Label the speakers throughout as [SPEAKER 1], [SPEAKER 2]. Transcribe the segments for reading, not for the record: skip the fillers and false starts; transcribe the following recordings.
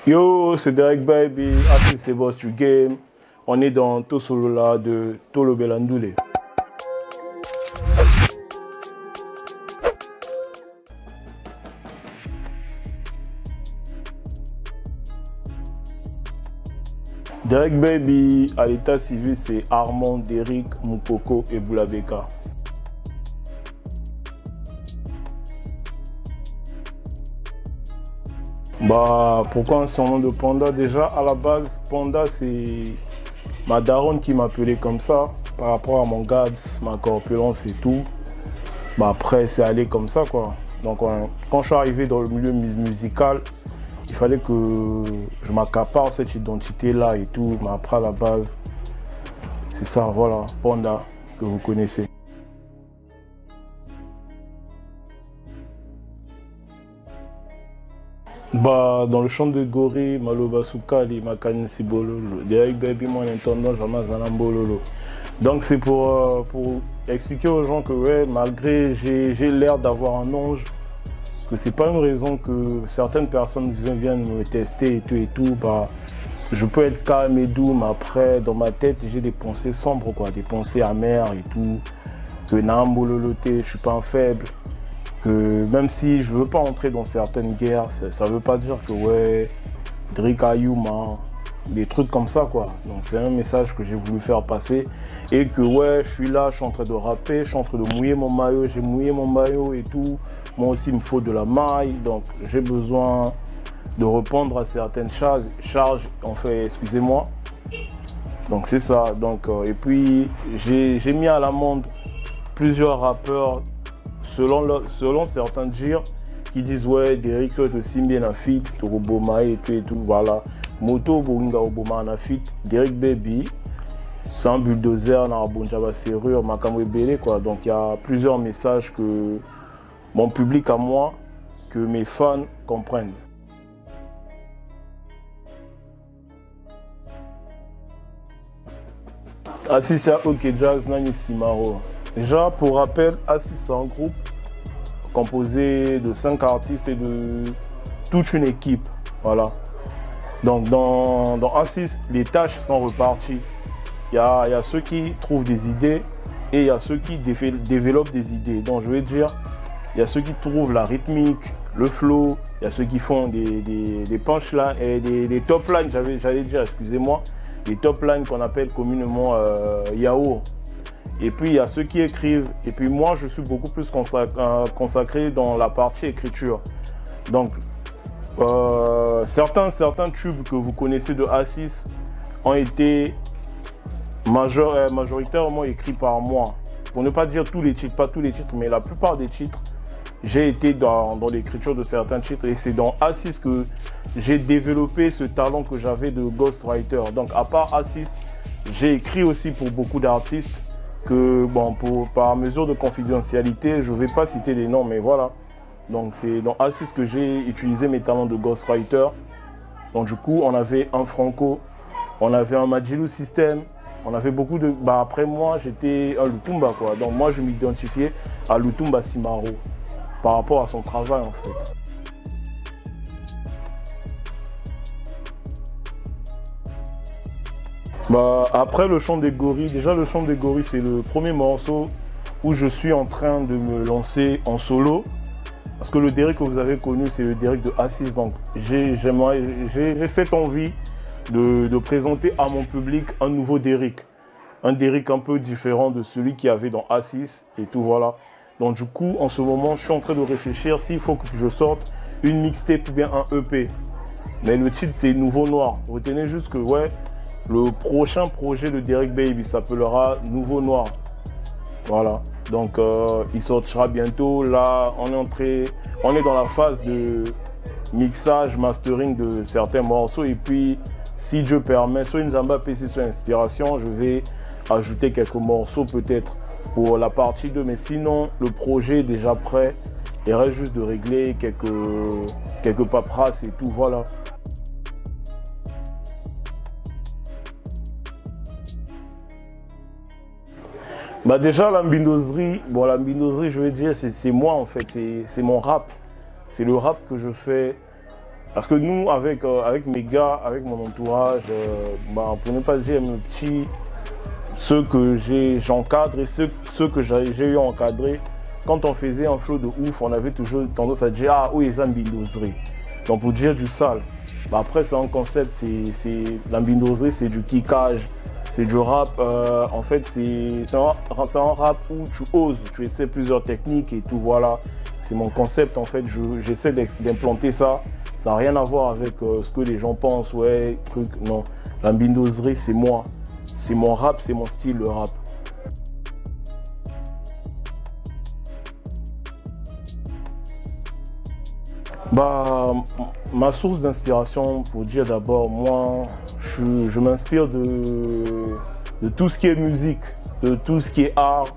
[SPEAKER 1] Yo, c'est Derek Baby, Assis c'est boss du game. On est dans Tosolola de Tolo Belandoulé. Derek Baby, à l'état civil, c'est Armand, Derek, Moukoko et Boulabeka. Bah, pourquoi un surnom de Panda? Déjà, à la base, Panda, c'est ma daronne qui m'appelait comme ça, par rapport à mon gabs, ma corpulence et tout. Bah, après, c'est allé comme ça, quoi. Donc, quand je suis arrivé dans le milieu musical, il fallait que je m'accapare cette identité-là et tout. Mais après, à la base, c'est ça, voilà, Panda, que vous connaissez. Bah, dans le chant de Gori, Maloba Soukali, Makani Sibololo, Derek Baby, mon intendant, Jamazana Bololo. Donc, c'est pour expliquer aux gens que, ouais, malgré j'ai l'air d'avoir un ange, que c'est pas une raison que certaines personnes viennent me tester et tout, bah, je peux être calme et doux, mais après, dans ma tête, j'ai des pensées sombres, quoi, des pensées amères et tout, que Nambololoté, je suis pas un faible. Que même si je veux pas entrer dans certaines guerres, ça veut pas dire que ouais, Drake Ayuma, des trucs comme ça quoi. Donc c'est un message que j'ai voulu faire passer et que ouais, je suis là, je suis en train de rapper, je suis en train de mouiller mon maillot, j'ai mouillé mon maillot et tout. Moi aussi il me faut de la maille, donc j'ai besoin de répondre à certaines charges, en fait, excusez-moi. Donc c'est ça. Donc et puis j'ai mis à l'amende plusieurs rappeurs. Selon certains dires qui disent ouais, Derek soit aussi bien un feat, Toroboma et tout, voilà. Moto Boinga Oboma un feat, Derek Baby, c'est un bulldozer, dans un bon java serrure, Makamwe Bele quoi. Donc il y a plusieurs messages que mon public à moi, que mes fans comprennent. Assis c'est OK Jazz, Nani Simaro. Déjà, pour rappel, Assis c'est un groupe composé de 5 artistes et de toute une équipe. Voilà. Donc dans Assis, les tâches sont reparties. Il y a ceux qui trouvent des idées et il y a ceux qui développent des idées. Donc je veux dire, il y a ceux qui trouvent la rythmique, le flow, il y a ceux qui font des punchlines et des top lines, j'allais dire, excusez-moi, des top lines qu'on appelle communément yaourt. Et puis il y a ceux qui écrivent. Et puis moi, je suis beaucoup plus consacré dans la partie écriture. Donc, certains tubes que vous connaissez de Assis ont été majoritairement écrits par moi. Pour ne pas dire tous les titres, pas tous les titres, mais la plupart des titres, j'ai été dans l'écriture de certains titres. Et c'est dans Assis que j'ai développé ce talent que j'avais de ghostwriter. Donc à part Assis, j'ai écrit aussi pour beaucoup d'artistes. Que bon, par mesure de confidentialité, je ne vais pas citer les noms, mais voilà. Donc c'est dans Assis que j'ai utilisé mes talents de ghostwriter. Donc du coup, on avait un Franco, on avait un Majilou System, on avait beaucoup de... Bah, après moi, j'étais un Lutumba quoi. Donc moi, je m'identifiais à Lutumba Simaro par rapport à son travail en fait. Bah, après le chant des gorilles, déjà le chant des gorilles c'est le premier morceau où je suis en train de me lancer en solo. Parce que le Derek que vous avez connu c'est le Derek de Assis. Donc j'ai cette envie de présenter à mon public un nouveau Derek. Un Derek un peu différent de celui qu'il y avait dans Assis et tout voilà. Donc du coup en ce moment je suis en train de réfléchir s'il faut que je sorte une mixtape ou bien un EP. Mais le titre c'est Nouveau Noir. Retenez juste que ouais. Le prochain projet de Derek Baby s'appellera Nouveau Noir. Voilà. Donc il sortira bientôt. Là, on est dans la phase de mixage, mastering de certains morceaux. Et puis, si Dieu permet, soit une Zamba PC, soit Inspiration, je vais ajouter quelques morceaux peut-être pour la partie 2. Mais sinon, le projet est déjà prêt. Il reste juste de régler quelques paperasses et tout. Voilà. Bah déjà la mbindoserie, bon la mbindoserie je veux dire c'est moi en fait, c'est mon rap. C'est le rap que je fais Parce que nous, avec mes gars, avec mon entourage, bah, pour ne pas dire mes petits, ceux que j'encadre et ceux que j'ai eu à encadrer, quand on faisait un flow de ouf, on avait toujours tendance à dire « Ah, oui, ils ont bindoserie ». Donc pour dire du sale. Bah, après, c'est un concept, la bindoserie, c'est du kickage, c'est du rap. En fait, c'est un rap où tu oses, tu essaies plusieurs techniques et tout, voilà. C'est mon concept, en fait, j'essaie d'implanter ça. Ça n'a rien à voir avec ce que les gens pensent, ouais, truc, non. La bindoserie, c'est moi. C'est mon rap, c'est mon style, le rap. Bah, ma source d'inspiration, pour dire d'abord, moi, je m'inspire de tout ce qui est musique, de tout ce qui est art.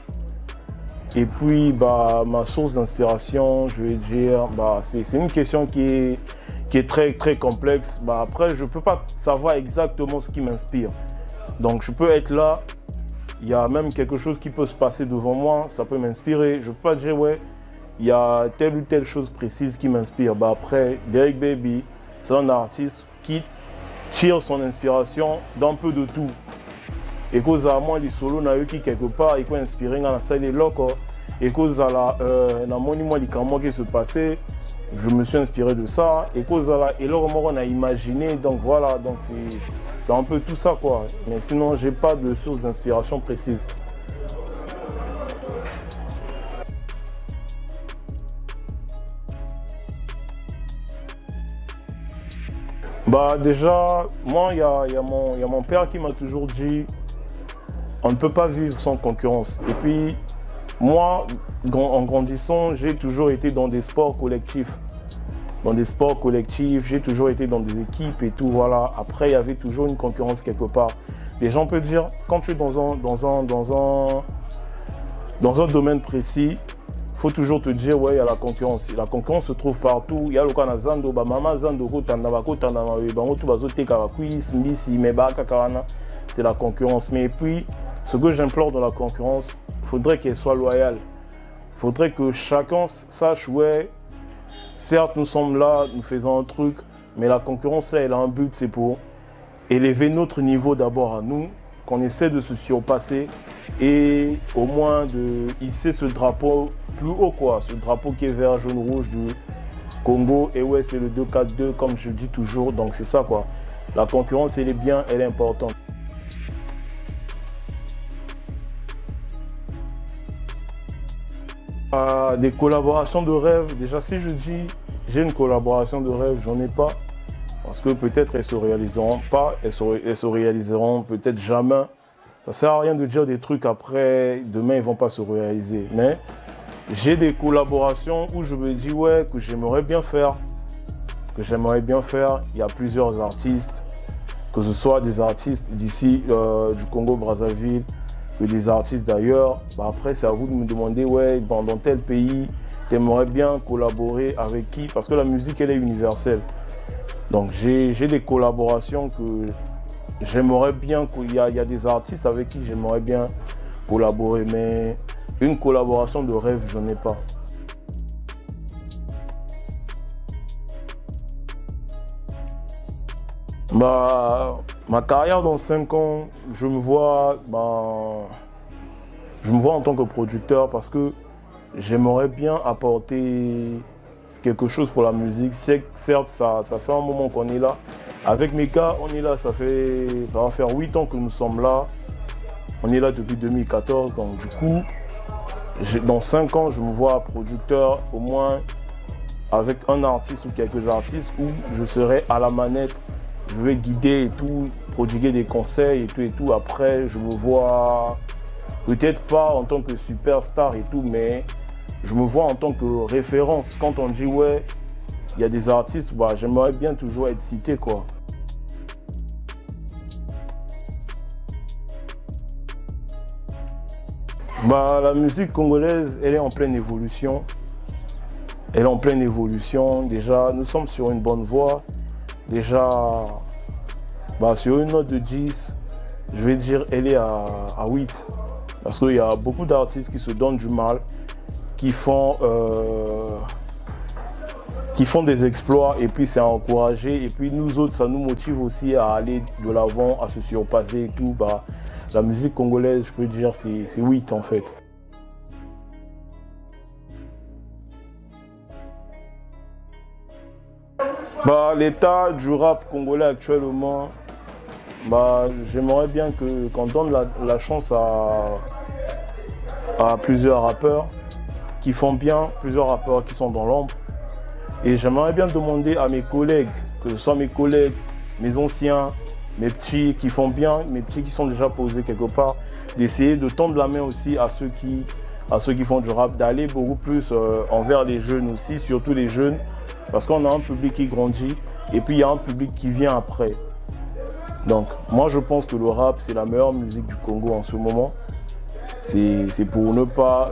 [SPEAKER 1] Et puis, bah, ma source d'inspiration, je vais dire, bah, c'est une question qui est très, très complexe. Bah, après, je ne peux pas savoir exactement ce qui m'inspire. Donc, je peux être là, il y a même quelque chose qui peut se passer devant moi, ça peut m'inspirer. Je ne peux pas dire, ouais, il y a telle ou telle chose précise qui m'inspire. Bah, après, Derrick Baby, c'est un artiste qui tire son inspiration d'un peu de tout. Et cause à moi, les solos, n'a eu qui quelque part, et quoi inspiré dans la salle des locaux. Et cause à la monument, les camons qui se passaient, je me suis inspiré de ça. Et cause à la, et là, on a imaginé, donc voilà, donc c'est un peu tout ça, quoi. Mais sinon, j'ai pas de source d'inspiration précise. Bah déjà, moi, il y a mon père qui m'a toujours dit on ne peut pas vivre sans concurrence. Et puis, moi, en grandissant, j'ai toujours été dans des sports collectifs. Dans des sports collectifs, j'ai toujours été dans des équipes et tout, voilà. Après, il y avait toujours une concurrence quelque part. Les gens peuvent dire, quand tu es dans un domaine précis, il faut toujours te dire, ouais, il y a la concurrence. Et la concurrence se trouve partout. Il y a le cas de Zando, Mama Zando, c'est la concurrence. Mais puis, ce que j'implore dans la concurrence, il faudrait qu'elle soit loyale. Il faudrait que chacun sache, ouais, certes, nous sommes là, nous faisons un truc, mais la concurrence, là, elle a un but, c'est pour élever notre niveau d'abord à nous, qu'on essaie de se surpasser et au moins de hisser ce drapeau plus haut, quoi. Ce drapeau qui est vert, jaune, rouge du Congo. Et ouais, c'est le 2-4-2, comme je dis toujours, donc c'est ça, quoi. La concurrence, elle est bien, elle est importante. Des collaborations de rêve, déjà si je dis j'ai une collaboration de rêve, j'en ai pas. Parce que peut-être elles se réaliseront pas, elles se réaliseront peut-être jamais. Ça sert à rien de dire des trucs après, demain ils vont pas se réaliser. Mais j'ai des collaborations où je me dis ouais, que j'aimerais bien faire. Il y a plusieurs artistes, que ce soit des artistes d'ici, du Congo-Brazzaville, que des artistes d'ailleurs. Bah après, c'est à vous de me demander, ouais, dans tel pays, tu aimerais bien collaborer avec qui? Parce que la musique, elle est universelle. Donc, j'ai des collaborations que j'aimerais bien, il y a des artistes avec qui j'aimerais bien collaborer, mais une collaboration de rêve, je n'en ai pas. Bah, ma carrière dans 5 ans, je me vois en tant que producteur parce que j'aimerais bien apporter quelque chose pour la musique. Certes, ça fait un moment qu'on est là. Avec mes gars, on est là, ça va faire 8 ans que nous sommes là. On est là depuis 2014, donc du coup, dans 5 ans, je me vois producteur au moins avec un artiste ou quelques artistes où je serai à la manette. Je vais guider et tout, prodiguer des conseils et tout. Après, je me vois peut-être pas en tant que superstar et tout, mais je me vois en tant que référence. Quand on dit ouais, il y a des artistes, bah, j'aimerais bien toujours être cité, quoi. Bah, la musique congolaise, elle est en pleine évolution. Déjà, nous sommes sur une bonne voie. Déjà, bah, sur une note de 10, je vais dire elle est à 8. Parce qu'il y a beaucoup d'artistes qui se donnent du mal, qui font qui font des exploits et puis c'est à encourager. Et puis nous autres, ça nous motive aussi à aller de l'avant, à se surpasser et tout. Bah, la musique congolaise, je peux dire, c'est 8 en fait. Bah, l'état du rap congolais actuellement, bah, j'aimerais bien qu'on donne la chance à plusieurs rappeurs qui font bien, plusieurs rappeurs qui sont dans l'ombre. Et j'aimerais bien demander à mes collègues, que ce soit mes collègues, mes anciens, mes petits qui font bien, mes petits qui sont déjà posés quelque part, d'essayer de tendre la main aussi à ceux qui font du rap, d'aller beaucoup plus envers les jeunes aussi, surtout les jeunes, parce qu'on a un public qui grandit et puis il y a un public qui vient après. Donc moi je pense que le rap c'est la meilleure musique du Congo en ce moment. C'est pour ne pas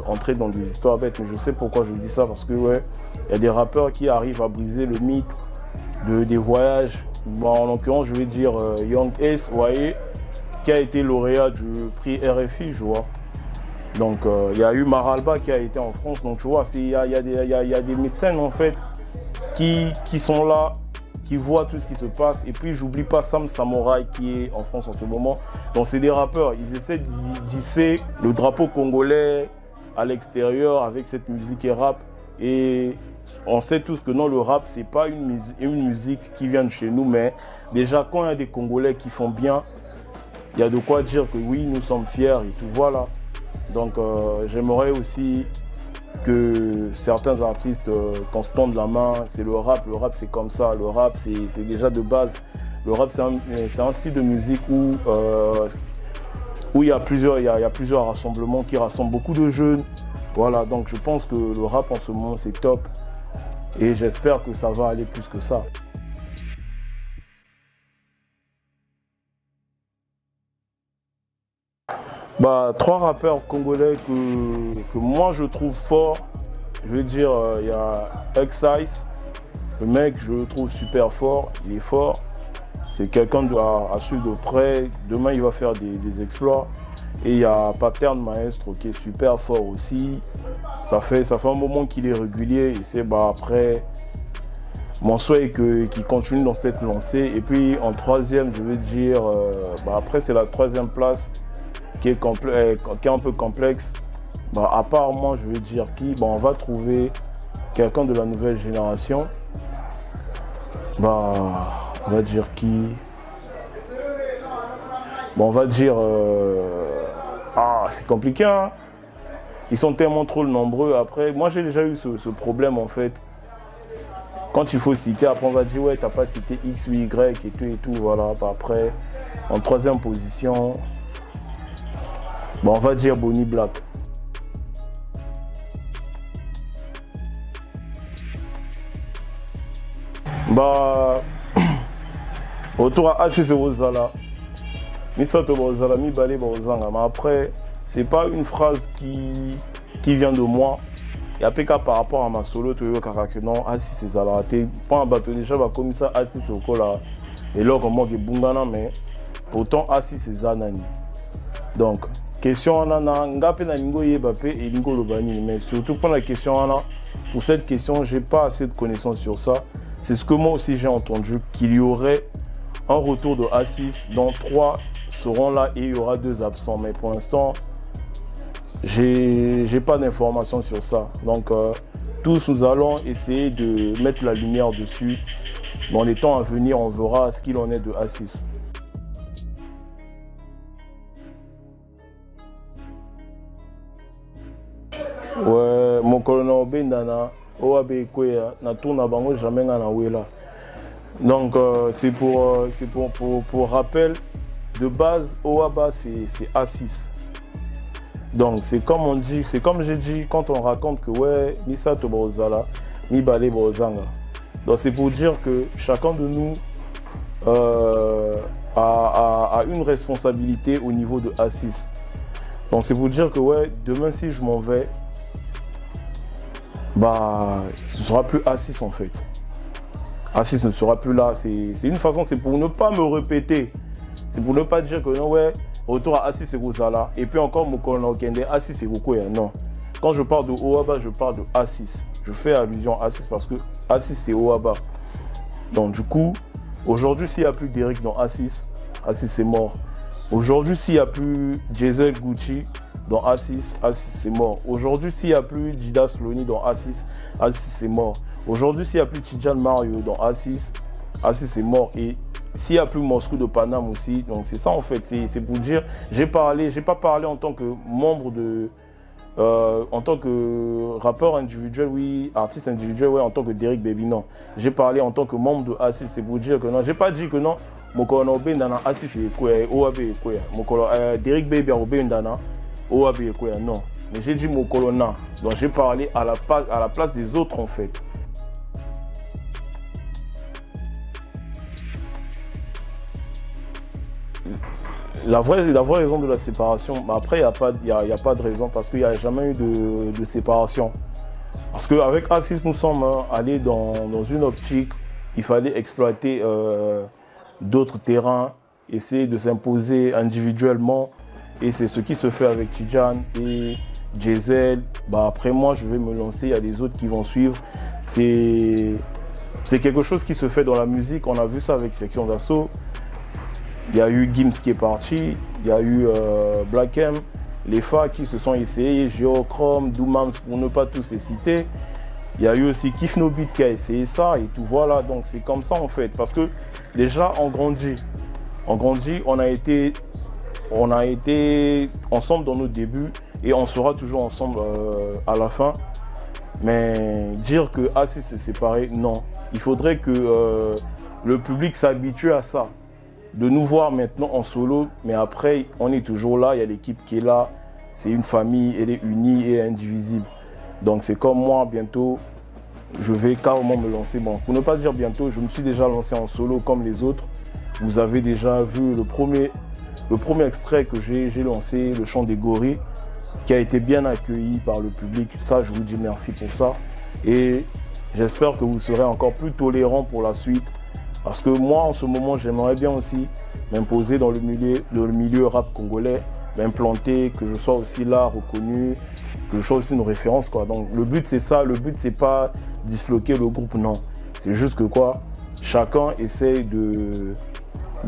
[SPEAKER 1] entrer dans des histoires bêtes, mais je sais pourquoi je dis ça, parce que ouais, il y a des rappeurs qui arrivent à briser le mythe des voyages. Bon, en l'occurrence, je vais dire Young Ace, voyez, qui a été lauréat du prix RFI, je vois. Donc il y a eu Maralba qui a été en France, donc tu vois, il y a des mécènes en fait qui sont là, qui voient tout ce qui se passe. Et puis j'oublie pas Sam Samouraï qui est en France en ce moment. Donc c'est des rappeurs, ils essaient d'hisser le drapeau congolais à l'extérieur avec cette musique et rap. Et on sait tous que non, le rap c'est pas une musique qui vient de chez nous, mais déjà quand il y a des Congolais qui font bien, il y a de quoi dire que oui, nous sommes fiers et tout, voilà. Donc j'aimerais aussi que certains artistes, qu'on se tende la main, c'est le rap c'est comme ça, le rap c'est déjà de base. Le rap c'est un style de musique où il y a plusieurs rassemblements qui rassemblent beaucoup de jeunes. Voilà, donc je pense que le rap en ce moment c'est top et j'espère que ça va aller plus que ça. Bah, 3 rappeurs congolais que moi je trouve forts. Je veux dire, il y a Excise, le mec je le trouve super fort, il est fort. C'est quelqu'un à suivre de près, demain il va faire des exploits. Et il y a Pattern Maestro qui est super fort aussi. Ça fait un moment qu'il est régulier et c'est bah, après, mon souhait est qu'il continue dans cette lancée. Et puis en troisième, je veux dire, bah, après c'est la 3e place qui est un peu complexe. Bah, à part moi, je veux dire qui, bah, on va trouver quelqu'un de la nouvelle génération. Bah, on va dire qui. Bah, on va dire. C'est compliqué, hein. Ils sont tellement trop nombreux. Après, moi j'ai déjà eu ce problème en fait. Quand il faut citer, après on va dire ouais, t'as pas cité X ou Y et tout, voilà. Bah, après, en 3e position. Bon, on va dire Bonnie Black. Bah, autour à Assis Rosala, Misato Rosala, Mi Balé Rosanga. Mais après, c'est pas une phrase qui vient de moi. Et après, par rapport à ma solo, tu veux que non, Assis c'est Zala. Tu pas un bateau déjà, comme ça, Assis c'est au cola. Et là, comme moi, je bungana, mais pourtant, Assis c'est Zanani. Donc, question anana ngape na lingo yebape et lingo lobani, mais surtout pour la question anana, pour cette question j'ai pas assez de connaissances sur ça. C'est ce que moi aussi j'ai entendu, qu'il y aurait un retour de A6 dont 3 seront là et il y aura 2 absents, mais pour l'instant j'ai pas d'informations sur ça. Donc tous nous allons essayer de mettre la lumière dessus. Dans les temps à venir on verra ce qu'il en est de A6. Ouais, mon colonel Obendana, Oabe Kwea, na tourne à Bango jamais na Wela. Donc c'est pour rappel, de base Oaba c'est A6. Donc c'est comme on dit, c'est comme j'ai dit quand on raconte que ouais, Nisa Tobrozala, Ni Balé Brozanga. Donc c'est pour dire que chacun de nous a une responsabilité au niveau de A6. Donc c'est pour dire que ouais, demain si je m'en vais, bah, ce ne sera plus A6 en fait. A6 ne sera plus là. C'est une façon, c'est pour ne pas me répéter. C'est pour ne pas dire que non, ouais, retour à A6 c'est et puis encore mon colonel Okende, A6 c'est non. Quand je parle de Oaba, je parle de A6. Je fais allusion à A6 parce que A6 c'est Oaba. Donc du coup, aujourd'hui s'il n'y a plus d'Eric dans A6, A6 c'est mort. Aujourd'hui s'il n'y a plus Jazel Gucci dans A6, A6 c'est mort. Aujourd'hui s'il n'y a plus Didas Loni dans A6, A6 c'est mort. Aujourd'hui s'il n'y a plus Tidjan Mario dans A6, A6 c'est mort. Et s'il n'y a plus Moscou de Paname aussi, donc c'est ça en fait, c'est pour dire, j'ai pas parlé en tant que membre de, en tant que rappeur individuel, oui, artiste individuel, ouais, en tant que Derrick Baby, non. J'ai parlé en tant que membre de A6, c'est pour dire que non, j'ai pas dit que non, mon colonel Obe Ndana A6 est quoi, OAB est quoi, mon colonel Derrick Baby Obe Ndana, OAB est quoi, non. Mais j'ai dit mon colonel, donc j'ai parlé à la place des autres en fait. La vraie raison de la séparation, après il n'y a pas de raison parce qu'il n'y a jamais eu de séparation. Parce qu'avec A6, nous sommes allés dans une optique, il fallait exploiter d'autres terrains, essayer de s'imposer individuellement. Et c'est ce qui se fait avec Tidjan et Jazel. Après moi, je vais me lancer, il y a les autres qui vont suivre. C'est quelque chose qui se fait dans la musique, on a vu ça avec Section d'Assaut. Il y a eu Gims qui est parti, il y a eu Black M, les FA qui se sont essayés, Geochrome, Doomams pour ne pas tous les citer. Il y a eu aussi Kif No Beat qui a essayé ça et tout voilà, donc c'est comme ça en fait. Parce que déjà on grandit, on a été ensemble dans nos débuts et on sera toujours ensemble à la fin. Mais dire que A6 s'est séparé, non. Il faudrait que le public s'habitue à ça. De nous voir maintenant en solo, mais après, on est toujours là, il y a l'équipe qui est là, c'est une famille, elle est unie et indivisible. Donc c'est comme moi, bientôt, je vais carrément me lancer. Bon, pour ne pas dire bientôt, je me suis déjà lancé en solo comme les autres. Vous avez déjà vu le premier extrait que j'ai lancé, Le Chant des Gorilles, qui a été bien accueilli par le public. Ça, je vous dis merci pour ça. Et j'espère que vous serez encore plus tolérants pour la suite. Parce que moi, en ce moment, j'aimerais bien aussi m'imposer dans le milieu rap congolais, m'implanter, que je sois aussi là, reconnu, que je sois aussi une référence, quoi. Donc le but, c'est ça. Le but, c'est pas disloquer le groupe, non. C'est juste que quoi, chacun essaye de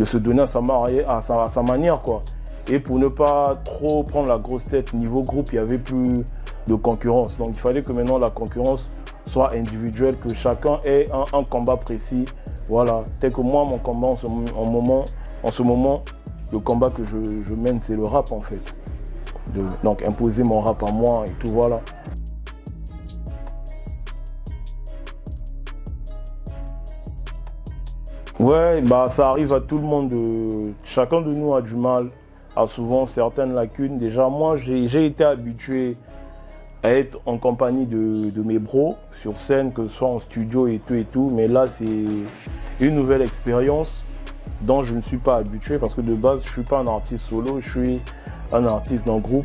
[SPEAKER 1] se donner à sa manière, quoi. Et pour ne pas trop prendre la grosse tête, niveau groupe, il n'y avait plus de concurrence. Donc il fallait que maintenant la concurrence soit individuelle, que chacun ait un combat précis. Voilà, tel que moi, mon combat en ce moment, le combat que je mène, c'est le rap en fait. Donc imposer mon rap à moi et tout, voilà. Ouais, ça arrive à tout le monde. Chacun de nous a du mal, a souvent certaines lacunes. Déjà, moi, j'ai été habitué à être en compagnie de mes bros sur scène, que ce soit en studio et tout. Mais là, c'est une nouvelle expérience dont je ne suis pas habitué parce que de base, je ne suis pas un artiste solo, je suis un artiste d'un groupe.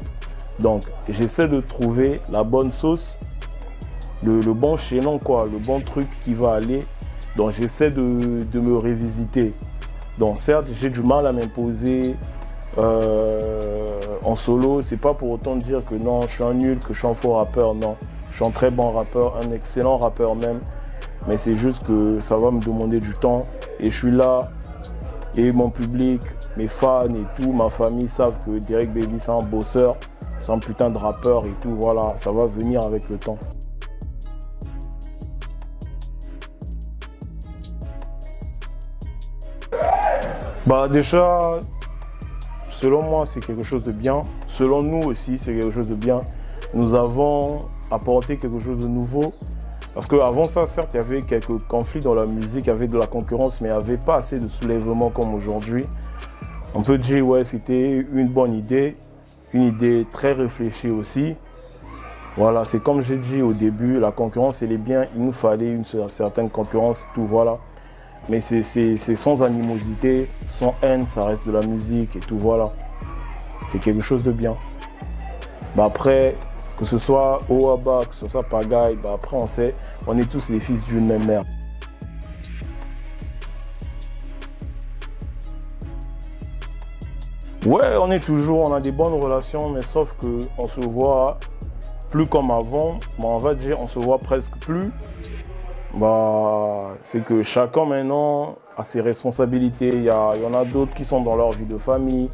[SPEAKER 1] Donc, j'essaie de trouver la bonne sauce, le bon chaînon, quoi, le bon truc qui va aller. Donc, j'essaie de me révisiter. Donc, certes, j'ai du mal à m'imposer en solo. C'est pas pour autant dire que non, je suis un nul, que je suis un faux rappeur. Non, je suis un très bon rappeur, un excellent rappeur même. Mais c'est juste que ça va me demander du temps. Et je suis là. Et mon public, mes fans et tout, ma famille savent que Derrick Baby, c'est un bosseur. C'est un putain de rappeur et tout. Voilà, ça va venir avec le temps. Déjà, selon moi, c'est quelque chose de bien. Selon nous aussi, c'est quelque chose de bien. Nous avons apporté quelque chose de nouveau. Parce qu'avant ça, certes, il y avait quelques conflits dans la musique, il y avait de la concurrence, mais il n'y avait pas assez de soulèvement comme aujourd'hui. On peut dire, ouais, c'était une bonne idée, une idée très réfléchie aussi. Voilà, c'est comme j'ai dit au début, la concurrence, elle est bien, il nous fallait une certaine concurrence et tout, voilà. Mais c'est sans animosité, sans haine, ça reste de la musique et tout, voilà. C'est quelque chose de bien. Après, que ce soit Oaba, que ce soit Pagaille, après on sait, on est tous les fils d'une même mère. Ouais, on a des bonnes relations, mais sauf qu'on se voit plus comme avant, bah, on va dire on se voit presque plus. Bah, c'est que chacun maintenant a ses responsabilités. Il y en a d'autres qui sont dans leur vie de famille.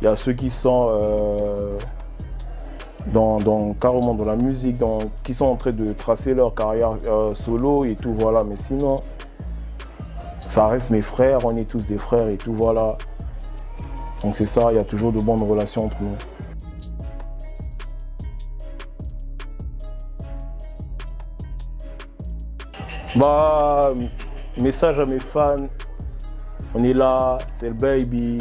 [SPEAKER 1] Il y a ceux qui sont carrément dans la musique, qui sont en train de tracer leur carrière solo et tout, voilà. Mais sinon, ça reste mes frères, on est tous des frères et tout, voilà. Donc c'est ça, il y a toujours de bonnes relations entre nous. Bah, message à mes fans, on est là, c'est le baby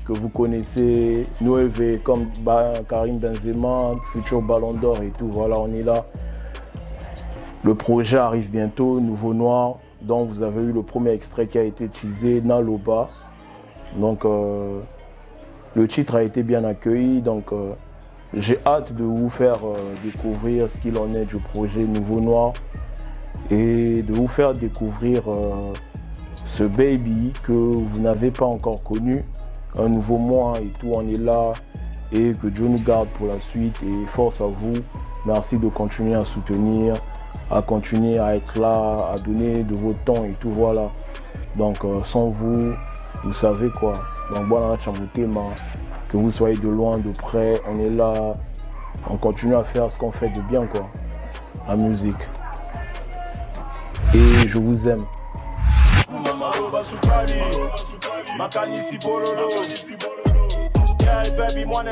[SPEAKER 1] que vous connaissez, 9 comme Karim Benzema, futur Ballon d'Or et tout, voilà, on est là. Le projet arrive bientôt, Nouveau Noir, donc vous avez eu le premier extrait qui a été utilisé, Naloba. Donc le titre a été bien accueilli, donc j'ai hâte de vous faire découvrir ce qu'il en est du projet Nouveau Noir et de vous faire découvrir ce baby que vous n'avez pas encore connu, un nouveau moi et tout, on est là et que Dieu nous garde pour la suite et force à vous. Merci de continuer à soutenir, à continuer à être là, à donner de votre temps et tout, voilà. Donc sans vous, vous savez quoi. Donc voilà, que vous soyez de loin, de près, on est là, on continue à faire ce qu'on fait de bien quoi, la musique. Et je vous aime. Baby, moi,